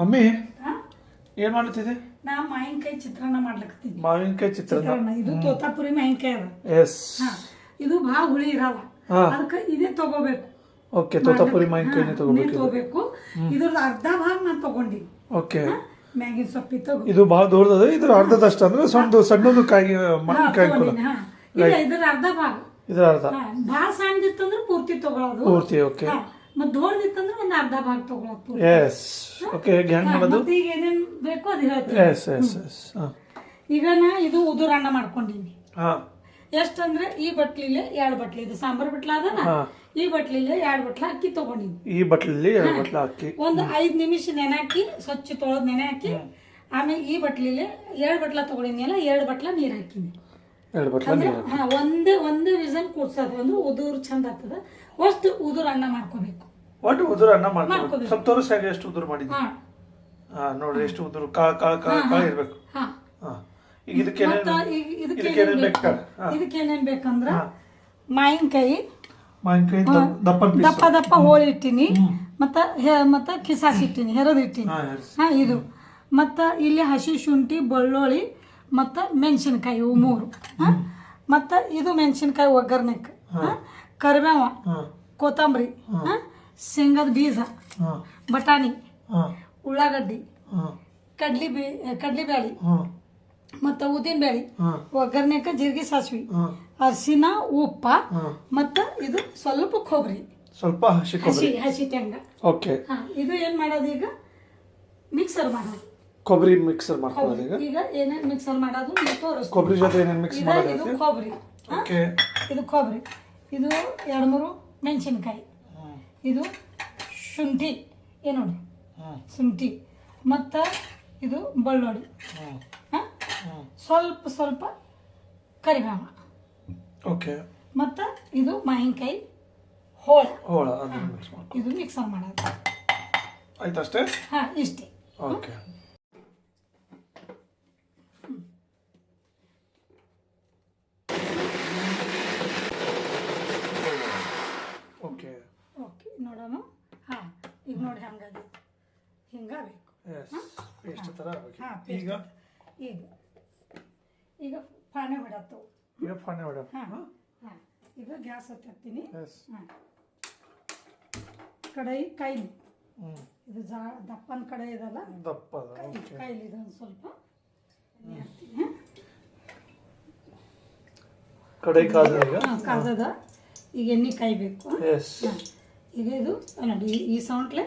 Mummy ಏನು ಮಾಡ್ತಿದ್ದೆ? ನಾ ಮಾವಿನಕಾಯಿ ಚಿತ್ರಾನ್ನ ಮಾಡ್ಲಕತ್ತೀನಿ. ಮಾವಿನಕಾಯಿ ಚಿತ್ರಾನ್ನ. ಇದು ತೋತಾಪುರಿ ಮಾವಿನಕಾಯಿ ಅದ. ಎಸ್. ಇದು ಭಾಳ ಹುಳಿ ಇರಲ್ಲ, ಅದಕ್ಕೆ ಇದೇ ತಗೋಬೇಕು. ಓಕೆ, ತೋತಾಪುರಿ ಮಾವಿನಕಾಯಿನೇ ತಗೋಬೇಕು. ಇದ್ರದ್ದು ಅರ್ಧ ಭಾಗ ನಾನು ತಗೊಂಡಿನಿ. ಓಕೆ, ಮ್ಯಾಗಿನ ಸೊಪ್ಪಿ ತಗೋ. ಇದು ಭಾಳ ದೊಡ್ಡದ, ಇದ್ರ ಅರ್ಧದಷ್ಟು ಅಂದ್ರೆ ಸಣ್ಣದು ಕಾಯಿ ಮಾವಿನಕಾಯಿ ಕೂಡ. ಇದ್ರ ಅರ್ಧ ಭಾಗ, ಇದ್ರ ಅರ್ಧ. ಭಾಳ ಸಣ್ಣದಿತ್ತಂದ್ರೆ ಪೂರ್ತಿ ತಗೊಳ್ಳೋದು. ಪೂರ್ತಿ. ಓಕೆ. ಮತ್ತೆ ದೊಡ್ಡದಿತ್ತಂದ್ರೆ ಒಂದು ಅರ್ಧ ಭಾಗ ತಗೊಳ್ಳೋದು. ಎಸ್. ಓಕೆ, ಹೆಂಗ್ ಮಾಡೋದು? ಈಗ ಏನೇನು ಬೇಕೋ ಅದು ಹೇಳ್ತೀನಿ. Yes yes yes. ಈಗ ನಾ ಇದು ಉದುರನ್ನ ಮಾಡ್ಕೊಂಡಿನಿ. ಹಾ, ಎಷ್ಟಂದ್ರೆ ಈ ಬಟ್ಲಿಲೆ 2 ಬಟ್ಲಿ, ಇದು ಸಾಂಬಾರ್ ಬಟ್ಲ ಅದಲ್ಲ, ಈ ಬಟ್ಲಿಲೆ 2 ಬಟ್ಲ ಅಕ್ಕಿ ತಗೊಂಡಿನಿ. ಈ ಬಟ್ಲಲ್ಲಿ 2 ಬಟ್ಲ ಅಕ್ಕಿ ಒಂದು 5 ನಿಮಿಷ ನೆನೆ ಹಾಕಿ, ಸ್ವಚ್ಛ ತೊಳೆದು ನೆನೆ ಹಾಕಿ, ಆಮೇಲೆ ಈ ಬಟ್ಲಿಲೆ 2 ಬಟ್ಲ ತಗೊಂಡಿನಿ, 2 ಬಟ್ಲ ನೀರ್ ಹಾಕಿನಿ. 2 ಬಟ್ಲ ನೀರು. ಒಂದೇ ವಿಸಲ್ ಕೂಡ್ಸೋದು ಅಂದ್ರೆ ಉದುರ್ ಚಂದ ಆಗ್ತದ. ಅಷ್ಟು ಉದುರು ಅನ್ನ ಮಾಡ್ಕೋಬೇಕು. ಒಟ್ಟು ಉದುರು ಅನ್ನ ಮಾಡ್ಕೋಬೇಕು. ಸ್ವಲ್ಪ ತೋರಿಸಾಗ ಎಷ್ಟು ಉದುರು ಮಾಡಿದ್ವಿ. ನೋಡ್ರಿ, ಎಷ್ಟು ಉದುರು ಕಾಳ ಇರ್ಬೇಕು. ಇದಕ್ಕೇನೇನ್ ಬೇಕಂದ್ರ ಮಾವಿನಕಾಯಿ ದಪ್ಪ ದಪ್ಪ ಹೋಳಿ ಇಟ್ಟಿನಿ, ಮತ್ತ ಕಿಸಾಸಿ ಇಟ್ಟಿನಿ, ಹೆರದು ಇಟ್ಟಿನಿ. ಇದು ಮತ್ತ ಇಲ್ಲಿ ಹಸಿ ಶುಂಠಿ, ಬೆಳ್ಳುಳ್ಳಿ ಮತ್ತ ಮೆಣಸಿನಕಾಯಿ, ಇವು 3. ಮತ್ತ ಇದು ಮೆಣಸಿನಕಾಯಿ ಒಗ್ಗರ್ನೆಕ್, ಕರಿಬೇವ, ಕೊತ್ತಂಬರಿ, ಶೇಂಗದ ಬೀಜ, ಬಟಾಣಿ, ಉಳ್ಳಾಗಡ್ಡಿ, ಕಡ್ಲಿಬೇಳೆ ಮತ್ತು ಉದ್ದಿನಬೇಳೆ, ಒಗ್ಗರ್ನೆಕ ಜೀರಿಗೆ, ಸಾಸಿವೆ, ಅರಿಶಿನ, ಉಪ್ಪ, ಮತ್ತ ಇದು ಸ್ವಲ್ಪ ಕೊಬ್ಬರಿ, ಸ್ವಲ್ಪ ಹಸಿ ಟೆಂಗ. ಓಕೆ. ಇದು ಏನ್ ಮಾಡೋದು? ಈಗ ಮಿಕ್ಸರ್ ಮಾಡೋದು. ಕೊಬ್ಬರಿ ಮಿಕ್ಸರ್ ಮಾಡ್ಕೊಳ್ಳೋದು. ಈಗ ಏನೇನು ಮಿಕ್ಸರ್ ಮಾಡೋದು ತೋರಿಸ್ತೀನಿ. ಕೊಬ್ಬರಿ ಜೊತೆ ಏನೇನು ಮಿಕ್ಸ್ ಮಾಡೋದು? ಇದು ಕೊಬ್ಬರಿ. ಓಕೆ. ಇದು ಕೊಬ್ಬರಿ, ಇದು 2-3 ಮೆಣಸಿನಕಾಯಿ, ಇದು ಶುಂಠಿ, ನೋಡಿ ಶುಂಠಿ, ಮತ್ತ ಇದು ಬೆಳ್ಳುಳ್ಳಿ, ಸ್ವಲ್ಪ ಕರಿಬೇವ, ಓಕೆ, ಮತ್ತ ಇದು ಮಾವಿನಕಾಯಿ ಹೋಳ, ಇದು ಮಿಕ್ಸರ್ ಮಾಡೋದು. ಆಯ್ತಷ್ಟೇ? ಇಷ್ಟೇ. ಓಕೆ. ಓಕೆ ಓಕೆ, ನೋಡೋಣ. ಈಗ ನೋಡಿ ಹಂಗಾಗಿ ಹಿಂಗಾಗಬೇಕು. ಪೇಸ್ಟ್ ಥರ ಆಗಬೇಕು. ಈಗ ಪಾನೆ ಹೊಡತ್ತು. ಈಗ ಗ್ಯಾಸ್ ಹತ್ತೀನಿ. ಕಡಾಯಿ ಕೈಲಿ, ಇದು ದಪ್ಪನ ಕಡಾಯಿ ಇದಲ್ಲ, ಕೈಲಿ ಇದೊಂದು ಸ್ವಲ್ಪ ಕಡಾಯಿ ಕಾದದ. ಈಗ ಎಣ್ಣೆ ಕಾಯ್ಬೇಕು. ಈಗ ಇದು ನೋಡಿ, ಈ ಸೌಂಡ್ಲೆ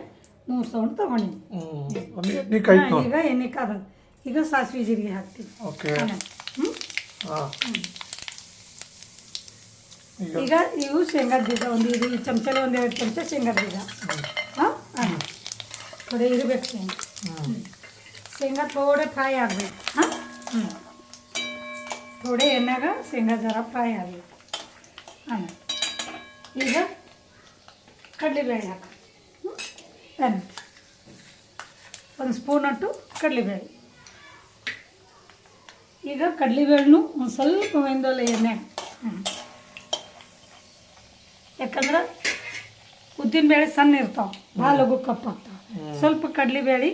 3 ಸೌಂಡ್ ತಗೊಂಡಿನಿ. ಈಗ ಎಣ್ಣೆ ಕಾದ. ಈಗ ಸಾಸಿವೆ ಜೀರಿಗೆ ಹಾಕ್ತೀನಿ. ಈಗ ಇವು ಶೇಂಗಾದ ಬೀಜ ಇದು ಈ ಚಮಚಲೆ 1-2 ಚಮಚ ಶೇಂಗಾದ ಬೀಜ. ಥೋಡೆ ಇರಬೇಕು ಶೇಂಗಾ ಥೋಡೆ ಫ್ರೈ ಆಗಬೇಕು. ಥೋಡೆ ಎಣ್ಣೆಗ ಶೇಂಗಾ ಜರ ಫ್ರೈ ಆಗಬೇಕು. ಈಗ ಕಡಲೆಬೇಳೆ ಹಾಕ, 1 ಸ್ಪೂನ್ ಅಟ್ಟು ಕಡಲೆಬೇಳೆ. ಈಗ ಕಡಲೆಬೇಳೆನು ಒಂದು ಸ್ವಲ್ಪ ಮೆಂದಲ್ಲ ಎಣ್ಣೆ, ಯಾಕಂದ್ರೆ ಉದ್ದಿನಬೇಳೆ ಸಣ್ಣ ಇರ್ತಾವೆ, ಭಾಳ ಲಘು ಕಪ್ಪಾಗ್ತಾವೆ. ಸ್ವಲ್ಪ ಕಡಲೆಬೇಳೆ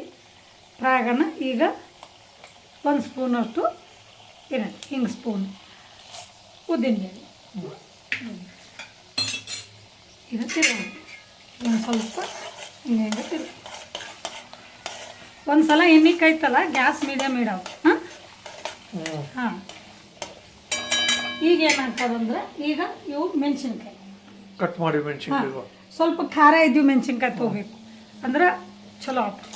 ಫ್ರೈ ಆಗೋಣ. ಈಗ 1 ಸ್ಪೂನಷ್ಟು ಹಿಂಗೆ ಸ್ಪೂನ್ ಉದ್ದಿನಬೇಳೆ ಇದು ತಿರುಗಿ ಒಂದು ಸ್ವಲ್ಪ ಹಿಂಗೆ ತಿರುಗಿ. ಒಂದು ಸಲ ಎಣ್ಣೆ ಕಾಯ್ತಲ್ಲ, ಗ್ಯಾಸ್ ಮೀಡಿಯಮ್ ಇಡವು. ಈಗ ಏನಾಗ್ತದಂದ್ರೆ, ಈಗ ಇವು ಮೆಣಸಿನ್ಕಾಯಿ ಕಟ್ ಮಾಡಿ ಮೆಣಸಿನ್ಕಾಯಿ ಸ್ವಲ್ಪ ಖಾರ ಇದ್ದೀವಿ ಮೆಣಸಿನ್ಕಾಯಿ ತೊಗೋಬೇಕು ಅಂದ್ರೆ ಚಲೋ ಆಗ್ತದೆ.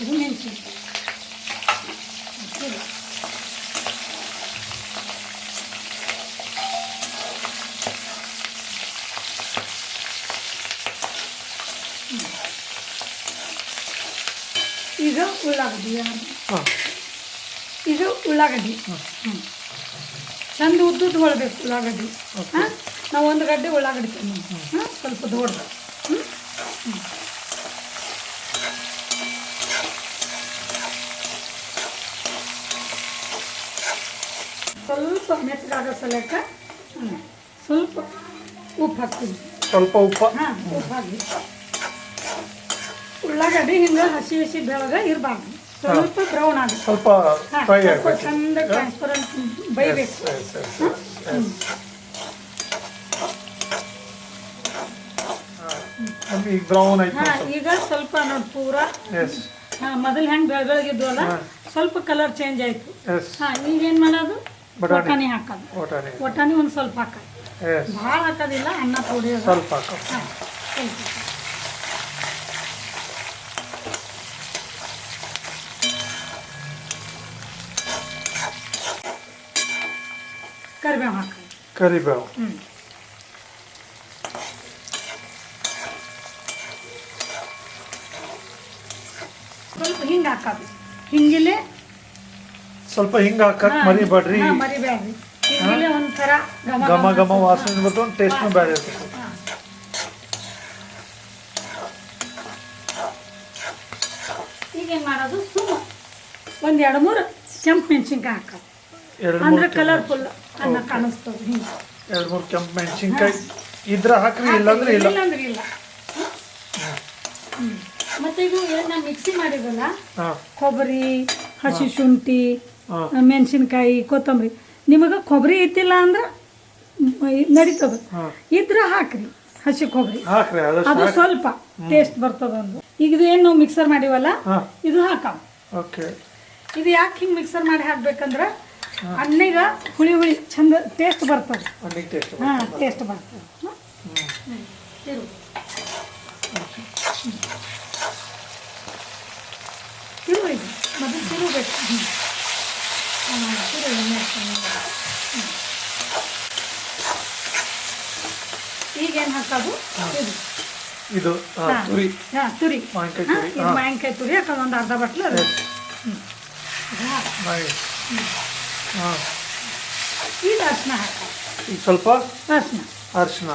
ಇದು ಮೆಣಸಿನ್ಕಾಯಿ ಈಗ ಉಳ್ಳಾಗಡ್ಡಿ. ಈಗ ಉಳ್ಳಾಗಡ್ಡಿ ಚಂದ ಉದ್ದುದ್ದು ಹೊಳಬೇಕು ಉಳ್ಳಾಗಡ್ಡಿ. ನಾವು 1 ಗಡ್ಡೆ ಉಳ್ಳಾಗಡ್ಡಿ ತಂದು ಸ್ವಲ್ಪ ದೊಡ್ಡದು. ಸ್ವಲ್ಪ ಮೆತ್ತಗಾಗೋ ಸಲಕ್ಕೆ ಸ್ವಲ್ಪ ಉಪ್ಪು ಹಾಕ್ತೀನಿ. ಸ್ವಲ್ಪ ಉಪ್ಪು ಉಪ್ಪು ಹಾಕಿ ಉಳ್ಳಾಗಡ್ಡಿ ಹಿಂಗೆ ಹಸಿ ಹಸಿ ಬೆಳಗ್ಗೆ ಇರಬಾರ್ದು, ಸ್ವಲ್ಪ ಬ್ರೌನ್ ಆಗುತ್ತೆ, ಸ್ವಲ್ಪ ಫ್ರೈ ಆಗಬೇಕು, ಚಂದ ಟ್ರಾನ್ಸ್ಪರೆಂಟ್ ಬೈಬೇಕು. ಈಗ ಬ್ರೌನ್ ಆಯ್ತು. ಈಗ ಸ್ವಲ್ಪ ನೋಡಿ ಪೂರಾ ಮೊದಲು ಹೆಂಗೆ ಬೆಳಗಿದ್ವಲ್ಲ ಸ್ವಲ್ಪ ಕಲರ್ ಚೇಂಜ್ ಆಯ್ತು. ಈಗ ಏನು ಮಾಡೋದು, ವಟಾಣಿ ಹಾಕೋದು. ವಟಾಣಿ ಒಂದು ಸ್ವಲ್ಪ ಹಾಕೋದು, ಭಾಳ ಹಾಕೋದಿಲ್ಲ, ಅನ್ನ ಪುಡಿ ಸ್ವಲ್ಪ ಹಾಕೋದು. ಕರಿಬೇವು ಹಾಕೋದು. ಕರಿಬೇವು ಸ್ವಲ್ಪ ಹಿಂಗೆ ಹಾಕೋದು. ಹಿಂಗಿಲೆ ಸ್ವಲ್ಪ ಹಿಂಗೆ ಹಾಕಕ್ ಮರಿಬೇಡ್ರಿ, ಮರಿಬೇಡ್ರಿ. ಹಿಂಗಿಲೆ ಒಂಥರ ಘಮ ಘಮ ವಾಸನೆ ಬರ್ತದೆ, ಟೇಸ್ಟ್ನು ಬೇರೆ ಇರ್ತದೆ. ಈಗೇನು ಮಾಡೋದು, ಸುಮ್ಮ ಒಂದು 2-3 ಕೆಂಪು ಮೆಣಸಿನ್ಕಾಯಿ ಹಾಕೋದು, ಅಂದ್ರೆ ಕಲರ್ಫುಲ್ ಅನ್ನ ಕಾಣಿಸ್ತದೆ. ಹಿಂಗೆ 2-3 ಕೆಂಪು ಮೆಣಸಿನ್ಕಾಯಿ ಇದ್ರ ಹಾಕ್ರಿ, ಇಲ್ಲಾಂದ್ರೆ ಇಲ್ಲ. ಇಲ್ಲ. ಮತ್ತೆ ಇದು ಏನು ಮಿಕ್ಸಿ ಮಾಡಿದ್ವಲ್ಲ, ಕೊಬ್ಬರಿ, ಹಸಿ ಶುಂಠಿ, ಮೆಣಸಿನ್ಕಾಯಿ, ಕೊತ್ತಂಬರಿ, ನಿಮಗೆ ಕೊಬ್ಬರಿ ಐತಿಲ್ಲ ಅಂದ್ರೆ ನಡೀತದೆ, ಇದ್ರ ಹಾಕ್ರಿ ಹಸಿ ಕೊಬ್ಬರಿ, ಅದು ಸ್ವಲ್ಪ ಟೇಸ್ಟ್ ಬರ್ತದ. ಒಂದು ಈಗ ಇದು ಏನು ನಾವು ಮಿಕ್ಸರ್ ಮಾಡಿವಲ್ಲ ಇದು ಹಾಕಾವ. ಇದು ಯಾಕೆ ಹಿಂಗೆ ಮಿಕ್ಸರ್ ಮಾಡಿ ಹಾಕ್ಬೇಕಂದ್ರೆ ಅನ್ನೀಗ ಹುಳಿ ಹುಳಿ ಚಂದ ಟೇಸ್ಟ್ ಬರ್ತದೆ. ಟೇಸ್ಟ್ ಬರ್ತದೆ. ತಿರುವಿ ಮೊದಲು ತಿರುಗಬೇಕು. ಈಗೇನು ಹಾಕೋದು, ಇದು ತುರಿ ಮಾವಿನಕಾಯಿ ತುರಿ ಹಾಕೋದು, ಒಂದು ಅರ್ಧ ಬಟ್ಲು. ಅದು ಈಗ ಅರಿಶಿನ ಹಾಕೋದು, ಈಗ ಸ್ವಲ್ಪ ಅರಿಶಿನ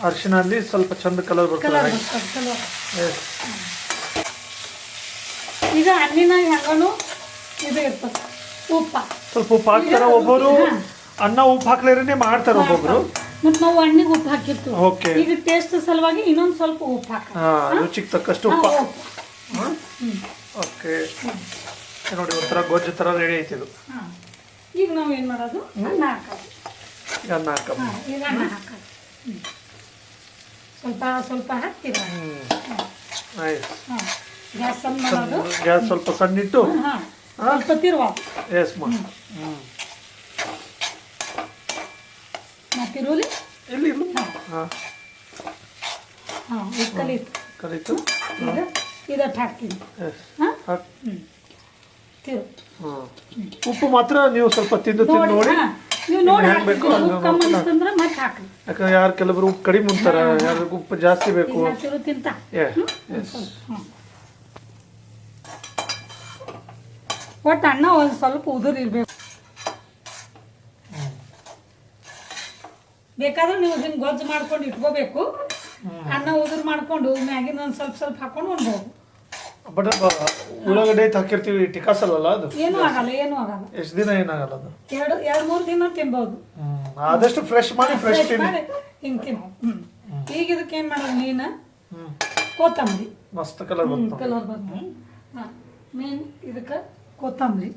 ಅರಿಶಿನ ಅಲ್ಲಿ ಸ್ವಲ್ಪ ಚಂದ ಕಲರ್ ಬರ್ತದೆ. ಈಗ ಹಣ್ಣಿನಾಗ ಹೆಂಗನು ಇದು ಇರ್ತದೆ, ಉಪ್ಪ ಸ್ವಲ್ಪ ಉಪ್ಪು ಹಾಕ್ತಾರ ಒಬ್ಬರು, ಅನ್ನ ಉಪ್ಪು ಹಾಕ್ಲೇರೇ ಮಾಡ್ತಾರ ಒಬ್ಬೊಬ್ರು. ಮತ್ತೆ ನಾವು ಹಣ್ಣಿಗೆ ಉಪ್ಪು ಹಾಕಿರ್ತೀವಿ, ಈಗ ಟೇಸ್ಟ್ ಸಲುವಾಗಿ ಇನ್ನೊಂದು ಸ್ವಲ್ಪ ಉಪ್ಪು ಹಾಕ, ರುಚಿಗೆ ತಕ್ಕಷ್ಟು ಉಪ್ಪು. ಓಕೆ, ನೋಡಿ ಒಂಥರ ಗೊಜ್ಜು ಥರ ರೆಡಿ ಆಯ್ತಿದು. ಈಗ ನಾವು ಏನು ಮಾಡೋದು, ಅನ್ನ ಹಾಕೋದು. ಅನ್ನ ಹಾಕೋದು, ಈಗ ಅನ್ನ ಹಾಕೋದು ಸ್ವಲ್ಪ ಸ್ವಲ್ಪ ಹಾಕ್ತೀರ. ಗ್ಯಾಸ್ ಸಣ್ಣ ಮಾಡೋದು, ಗ್ಯಾಸ್ ಸ್ವಲ್ಪ ಸಣ್ಣ ಇಟ್ಟು ಸ್ವಲ್ಪ ತಿರುವ ತಿರುವಲಿ ಎಲ್ಲಿ ಕಲಿತು ಈಗ ಇದಟ್ಟು ಹಾಕ್ತೀನಿ. ಉಪ್ಪು ಮಾತ್ರ ನೀವು ಸ್ವಲ್ಪ ತಿಂದು ನೋಡಿ, ನೀವು ನೋಡಿ ಕಮ್ಮಂದ್ರೆ ಮತ್ತೆ ಹಾಕ್ರಿ. ಯಾಕಂದ್ರೆ ಯಾರು ಕೆಲವರು ಉಪ್ಪು ಕಡಿಮೆ ಉಂಟಾರ, ಯಾರಿಗೂ ಉಪ್ಪು ಜಾಸ್ತಿ ಬೇಕು. ತಿಂತ ಒಟ್ಟು ಅನ್ನ ಒಂದು ಸ್ವಲ್ಪ ಉದುರು ಇರಬೇಕು. ಬೇಕಾದ್ರೆ ನೀವು ಹಿಂಗೆ ಗೊಜ್ಜು ಮಾಡ್ಕೊಂಡು ಇಟ್ಕೋಬೇಕು. ಅನ್ನ ಉದುರು ಮಾಡ್ಕೊಂಡು ಮ್ಯಾಗಿನ ಒಂದು ಸ್ವಲ್ಪ ಸ್ವಲ್ಪ ಹಾಕೊಂಡು ಉಣ್ಬೋದು. ಬಟ್ ಉಳ್ಳಾಗಡ್ಡೆ ಹಾಕಿರ್ತೀವಿ, ಟಿಕಾಸಲ್ಲ ಅದು, ಏನೂ ಆಗಲ್ಲ. ಎಷ್ಟು ದಿನ ಏನಾಗಲ್ಲ ಅದು, 2-3 ದಿನ ತಿನ್ಬೋದು. ಆದಷ್ಟು ಫ್ರೆಶ್ ಮಾಡಿ ಹಿಂಗೆ ತಿನ್ಬೋದು. ಈಗ ಇದಕ್ಕೆ ಏನು ಮಾಡೋದು, ನೀನು ಕೊತ್ತಂಬರಿ ಮಸ್ತ್ ಕಲರ್ ಬರ್ತದೆ. ಮೇನ್ ಇದಕ್ಕೆ ಕೊತ್ತಂಬರಿ,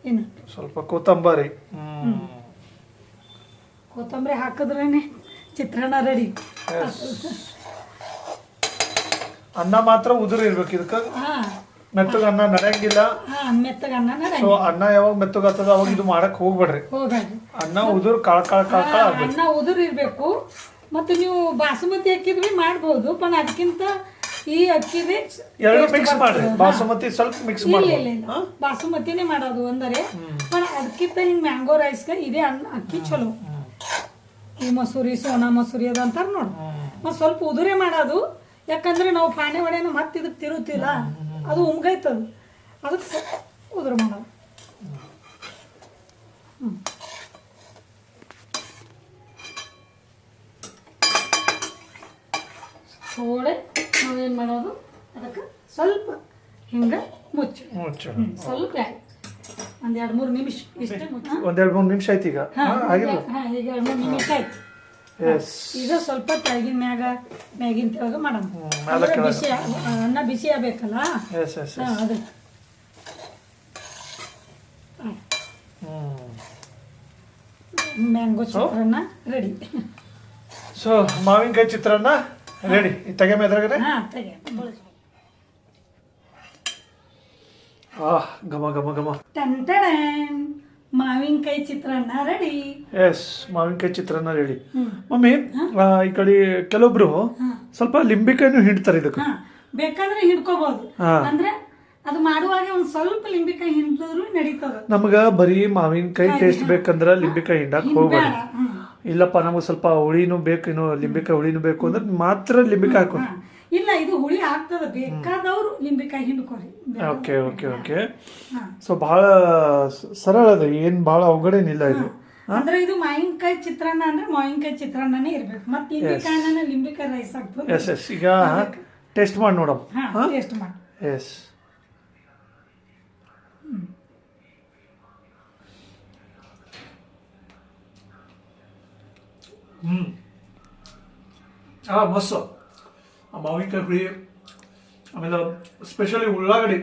ಏನು ಸ್ವಲ್ಪ ಕೊತ್ತಂಬರಿ ಹಾಕಿದ್ರೇನೆ ಚಿತ್ರಾನ್ನ ರೆಡಿ. ಅನ್ನ ಮಾತ್ರ ಉದುರು ಇರ್ಬೇಕು, ಇದಕ್ಕೆ ಮೆತ್ತಗ ಅನ್ನ ನಡೆಯಂಗಿಲ್ಲ. ಸೊ ಅನ್ನ ಯಾವಾಗ ಮೆತ್ತಗಾಗ್ತದ ಅವಾಗ ಇದು ಮಾಡಕ್ ಹೋಗ್ಬೇಡ್ರಿ. ಅನ್ನ ಉದುರು ಅನ್ನ ಉದುರು ಇರ್ಬೇಕು. ಮತ್ತೆ ನೀವು ಬಾಸುಮತಿ ಅಕ್ಕಿದ್ವಿ ಮಾಡ್ಬೋದು, पण ಅದಕ್ಕಿಂತ ಈ ಅಕ್ಕಿದೆ ಎರಡು ಮಿಕ್ಸ್ ಮಾಡ್ರಿ. ಬಾಸುಮತಿ ಸ್ವಲ್ಪ ಮಿಕ್ಸ್ ಮಾಡಿ, ಬಾಸುಮತಿನೇ ಮಾಡೋದು ಅಂದರೆ, पण ಅದಕ್ಕಿಂತ ಹಿಂಗೆ ಮ್ಯಾಂಗೋ ರೈಸ್ಗೆ ಇದೇ ಅಕ್ಕಿ ಚಲೋ. ಈ ಮಸೂರಿ, ಸೋನಾ ಮಸೂರಿ ಅದಂತಾರ ನೋಡಿ, ಮತ್ತು ಸ್ವಲ್ಪ ಉದುರೇ ಮಾಡೋದು. ಯಾಕಂದ್ರೆ ನಾವು ಪಾನೆ ಒಡೆನ ಮತ್ತೆ ಇದಕ್ಕೆ ತಿರುತ್ತಿಲ್ಲ, ಅದು ಉಮ್ಗೈತದು, ಅದಕ್ಕೆ ಉದುರು ಮಾಡೋದು. ಸೋಳೆ ನಾವೇನು ಮಾಡೋದು, ಅದಕ್ಕೆ ಸ್ವಲ್ಪ ಹಿಂಗೆ ಮುಚ್ಚು ಸ್ವಲ್ಪ ಒಂದು 2-3 ನಿಮಿಷ ಇಷ್ಟೇ. ಒಂದು 2-3 ನಿಮಿಷ ಆಯ್ತು ಈಗ. ಈಗ 2-3 ನಿಮಿಷ ಆಯ್ತು. ಎಸ್ ಈಗ ಸ್ವಲ್ಪ ತೆಳಗಿನ ಮ್ಯಾಗಿನ ತೆಳಗ ಮಾಡೋಣ ಬಿಸಿ ಅನ್ನ ಬಿಸಿ ಆಗ್ಬೇಕಲ್ಲ ಎಸ್ ಎಸ್ ಅದು ಮ್ಯಾಂಗೋ ಚಿತ್ರಾನ್ನ ರೆಡಿ. ಸೊ ಮಾವಿನಕಾಯಿ ಚಿತ್ರಾನ್ನ ರೆಡಿ. ತೆಗೆ ಮೇದ್ರಾಗಡೆ ತೆಗೆ ಘಮ ಘಮ ಘಮ. ಮಾವಿನಕಾಯಿ ಚಿತ್ರಾನ್ನ ರೆಡಿ. ಎಸ್ ಮಾವಿನಕಾಯಿ ಚಿತ್ರಾನ್ನ ರೆಡಿ. ಮಮ್ಮಿ ಈ ಕಡೆ ಕೆಲವೊಬ್ರು ಸ್ವಲ್ಪ ಲಿಂಬೆಕಾಯಿನೂ ಹಿಂಡ್ತಾರೆ ಇದಕ್ಕೆ. ಬೇಕಾದ್ರೆ ಹಿಡ್ಕೋಬಹುದು, ಅಂದ್ರೆ ಅದು ಮಾಡುವಾಗ ಒಂದ್ ಸ್ವಲ್ಪ ಲಿಂಬೆಕಾಯಿ ಹಿಂಡಿದ್ರು ನಡೀತದ. ನಮಗ ಬರೀ ಮಾವಿನಕಾಯಿ ಟೇಸ್ಟ್ ಬೇಕಂದ್ರ ಲಿಂಬೆಕಾಯಿ ಹಿಂಡಾಕ್ ಹೋಗ್ಬೇಡಿ. ಇಲ್ಲಪ್ಪ ನಮಗೆ ಸ್ವಲ್ಪ ಹುಳಿನೂ ಬೇಕು, ಇನ್ನು ಲಿಂಬೆಕಾಯಿ ಹುಳಿನೂ ಬೇಕು ಅಂದ್ರೆ ಮಾತ್ರ ಲಿಂಬೆಕಾಯಿ ಹಾಕೋದು. ಇಲ್ಲ ಇದು ಹುಳಿ ಆಗ್ತದ, ಬೇಕಾದವ್ರು ಲಿಂಬೆಕಾಯಿ ಹಿಂಡ್ಕೋರಿ. Okay okay okay. ಸೊ ಬಹಳ ಸರಳ ಅದ, ಏನ್ ಬಹಳ ಅವಘಡೇನಿಲ್ಲ ಇದು. ಅಂದ್ರೆ ಇದು ಮಾವಿನಕಾಯಿ ಚಿತ್ರಾನ್ನ ಅಂದ್ರೆ ಮಾವಿನಕಾಯಿ ಚಿತ್ರಾನ್ನನೇ ಇರ್ಬೇಕು, ಮತ್ತೆ ಲಿಂಬೆಕಾಯಿನ ಲಿಂಬೆಕಾಯಿ ರೈಸ್ ಆಗ್ತದೆ. Yes yes. ಈಗ ಟೇಸ್ಟ್ ಮಾಡಿ ನೋಡಮ್ಮ. ಟೇಸ್ಟ್ ಮಾಡಿ. ಎಸ್ ಮಸ್ತ್. ಮಾವಿನಕಾಯಿ ಹುಳಿ, ಆಮೇಲೆ ಸ್ಪೆಷಲಿ ಉಳ್ಳಾಗಡ್ಡಿ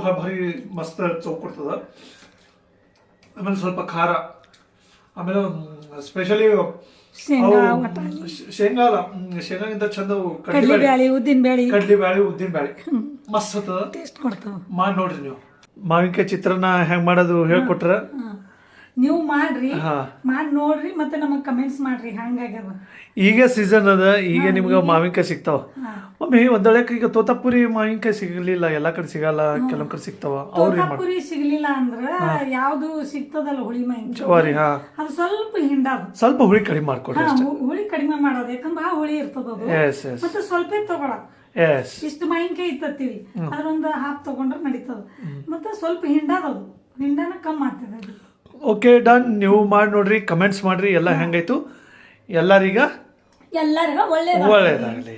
ಭಾಳ ಭಾರಿ ಮಸ್ತ್ ಚೌಕ್ ಕೊಡ್ತದ. ಆಮೇಲೆ ಸ್ವಲ್ಪ ಖಾರ, ಆಮೇಲೆ ಸ್ಪೆಷಲಿ ಶೇಂಗಾ ಅಲ್ಲ, ಶೇಂಗಾಗಿಂತ ಚಂದ ಕಡ್ಲಿಬ್ಯಾಳಿ ಉದ್ದಿನ ಬ್ಯಾಳಿ ಮಸ್ತ್ ಅದ. ಟೇಸ್ಟ್ ಕೊಡ್ತಾವ. ಮಾಡಿ ನೋಡ್ರಿ ನೀವು. ಮಾವಿನಕಾಯಿ ಚಿತ್ರಾನ್ನ ಹೆಂಗ್ ಮಾಡೋದು ಹೇಳ್ಕೊಟ್ರ ನೀವು ಮಾಡ್ರಿ, ಮಾಡಿ ನೋಡ್ರಿ, ಮತ್ತೆ ನಮಗ್ ಕಮೆಂಟ್ಸ್ ಮಾಡ್ರಿ ಹಂಗಾಗ್ಯದ. ಈಗ ಸೀಸನ್ ಅದ, ಈಗ ನಿಮ್ಗೆ ಮಾವಿನಕಾಯಿ ಸಿಗ್ತಾವ. ಮಮ್ಮಿ ಒಂದೊಳಕ್ ಈಗ ತೋತಾಪುರಿ ಮಾವಿನಕಾಯಿ ಸಿಗಲಿಲ್ಲ, ಎಲ್ಲಾ ಕಡೆ ಸಿಗಲ್ಲ, ಕೆಲವೊಂದ್ ಕಡೆ ಸಿಗ್ತಾವ. ತೋತಾಪುರಿ ಸಿಗ್ಲಿಲ್ಲ ಅಂದ್ರ ಯಾವ್ದು ಸಿಗ್ತದಲ್ಲ ಹುಳಿ ಮಾವಿನಕಾಯಿ ಜವಾರಿ, ಅದು ಸ್ವಲ್ಪ ಹಿಂಡಾದ, ಸ್ವಲ್ಪ ಹುಳಿ ಕಡಿಮೆ ಮಾಡ್ಕೊಡ್ರಿ. ಹುಳಿ ಕಡಿಮೆ ಮಾಡೋದು, ಯಾಕಂದ್ರೆ ಭಾಳ ಹುಳಿ ಇರ್ತದ ಅದು. ಮತ್ತೆ ಸ್ವಲ್ಪ ತಗೊಳಕ್ ಇಷ್ಟು ಮಾವಿನಕಾಯಿ ಇತ್ತತ್ತೀವಿ, ಅದ್ರೊಂದು ಹಾಫ್ ತಗೊಂಡ್ರೆ ನಡೀತದ. ಮತ್ತೆ ಸ್ವಲ್ಪ ಹಿಂಡಾದದು, ಹಿಂಡಾನ ಕಮ್ಮಿ ಆಗ್ತದೆ ಅದು. Okay done. ನೀವು ಮಾಡಿ ನೋಡ್ರಿ, ಕಮೆಂಟ್ಸ್ ಮಾಡ್ರಿ ಎಲ್ಲ ಹೆಂಗಾಯ್ತು. ಎಲ್ಲರಿಗೂ ಒಳ್ಳೇದಾಗಲಿ.